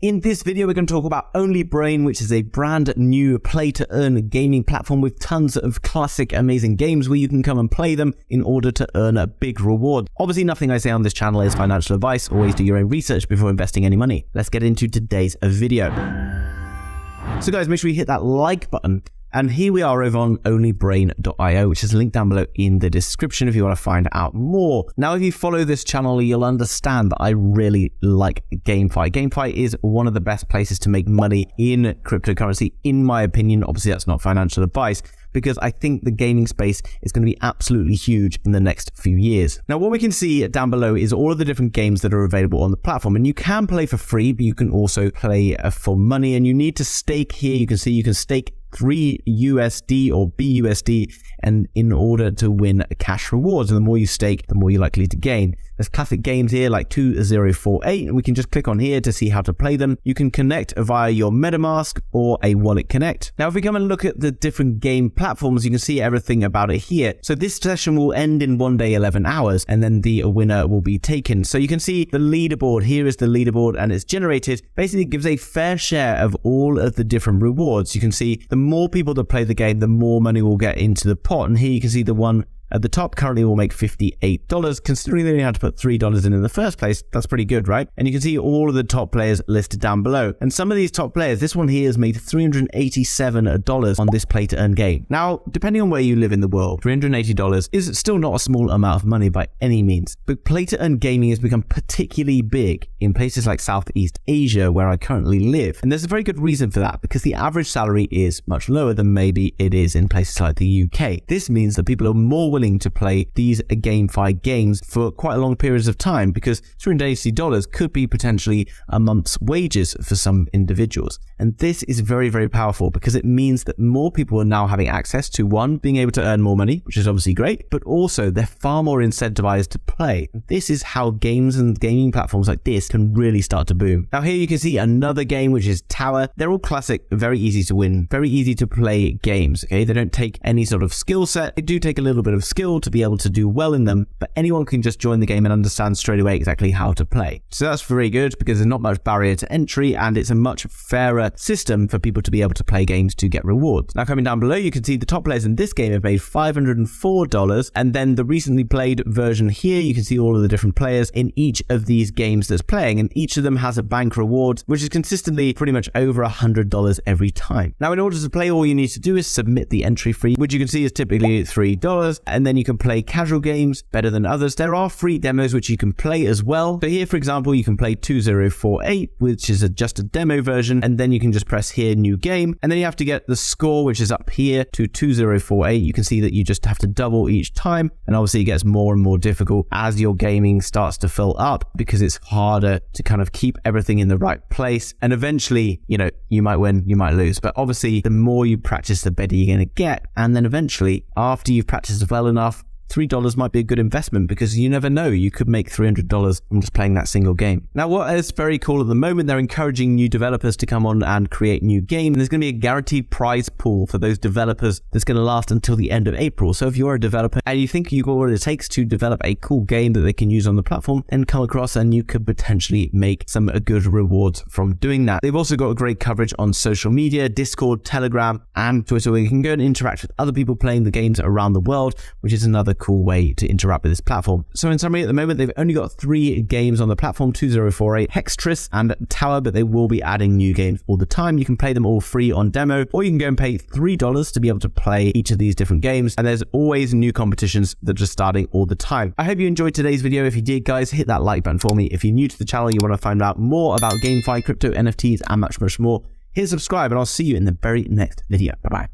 In this video, we're going to talk about OnlyBrain, which is a brand new play-to-earn gaming platform with tons of classic, amazing games where you can come and play them in order to earn a big reward. Obviously, nothing I say on this channel is financial advice. Always do your own research before investing any money. Let's get into today's video. So guys, make sure you hit that like button. And here we are over on OnlyBrain.io, which is linked down below in the description if you want to find out more. Now, if you follow this channel, you'll understand that I really like GameFi. GameFi is one of the best places to make money in cryptocurrency, in my opinion. Obviously, that's not financial advice, because I think the gaming space is going to be absolutely huge in the next few years. Now, what we can see down below is all of the different games that are available on the platform, and you can play for free, but you can also play for money, and you need to stake here. You can see you can stake 3 USD or BUSD, and in order to win cash rewards, and the more you stake, the more you're likely to gain. There's classic games here like 2048, and we can just click on here to see how to play them. You can connect via your MetaMask or a Wallet Connect. Now, if we come and look at the different game platforms, you can see everything about it here. So this session will end in 1 day, 11 hours, and then the winner will be taken. So you can see the leaderboard. Here is the leaderboard, and it's generated. Basically, it gives a fair share of all of the different rewards. You can see the more people that play the game, the more money will get into the pot. And here you can see the one at the top currently will make $58. Considering they only had to put $3 in the first place, that's pretty good, right? And you can see all of the top players listed down below. And some of these top players, this one here has made $387 on this play-to-earn game. Now, depending on where you live in the world, $380 is still not a small amount of money by any means. But play-to-earn gaming has become particularly big in places like Southeast Asia, where I currently live. And there's a very good reason for that, because the average salary is much lower than maybe it is in places like the UK. This means that people are more willing to play these GameFi games for quite long periods of time, because $380 could be potentially a month's wages for some individuals. And this is very, very powerful, because it means that more people are now having access to, one, being able to earn more money, which is obviously great, but also they're far more incentivized to play. This is how games and gaming platforms like this can really start to boom. Now here you can see another game, which is Tower. They're all classic, very easy to win, very easy to play games. Okay, they don't take any sort of skill set. They do take a little bit of skill to be able to do well in them, but anyone can just join the game and understand straight away exactly how to play. So that's very good, because there's not much barrier to entry, and it's a much fairer system for people to be able to play games to get rewards. Now coming down below, you can see the top players in this game have made $504, and then the recently played version here, you can see all of the different players in each of these games that's playing, and each of them has a bank reward, which is consistently pretty much over $100 every time. Now, in order to play, all you need to do is submit the entry fee, which you can see is typically $3, and then you can play casual games better than others. There are free demos which you can play as well. So here, for example, you can play 2048, which is just a demo version, and then you can just press here, new game, and then you have to get the score, which is up here to 2048. You can see that you just have to double each time, and obviously it gets more and more difficult as your gaming starts to fill up, because it's harder to kind of keep everything in the right place, and eventually, you know, you might win, you might lose, but obviously the more you practice, the better you're going to get, and then eventually, after you've practiced well enough, $3 might be a good investment, because you never know, you could make $300 from just playing that single game. Now, what is very cool at the moment, they're encouraging new developers to come on and create new games. There's going to be a guaranteed prize pool for those developers that's going to last until the end of April. So if you're a developer and you think you've got what it takes to develop a cool game that they can use on the platform, then come across and you could potentially make some good rewards from doing that. They've also got great coverage on social media, Discord, Telegram, and Twitter, where you can go and interact with other people playing the games around the world, which is another cool way to interact with this platform. So in summary, at the moment, they've only got 3 games on the platform, 2048, Hextris, and Tower, but they will be adding new games all the time. You can play them all free on demo, or you can go and pay $3 to be able to play each of these different games. And there's always new competitions that are starting all the time. I hope you enjoyed today's video. If you did, guys, hit that like button for me. If you're new to the channel, you want to find out more about GameFi, crypto, NFTs, and much, much more, hit subscribe, and I'll see you in the very next video. Bye-bye.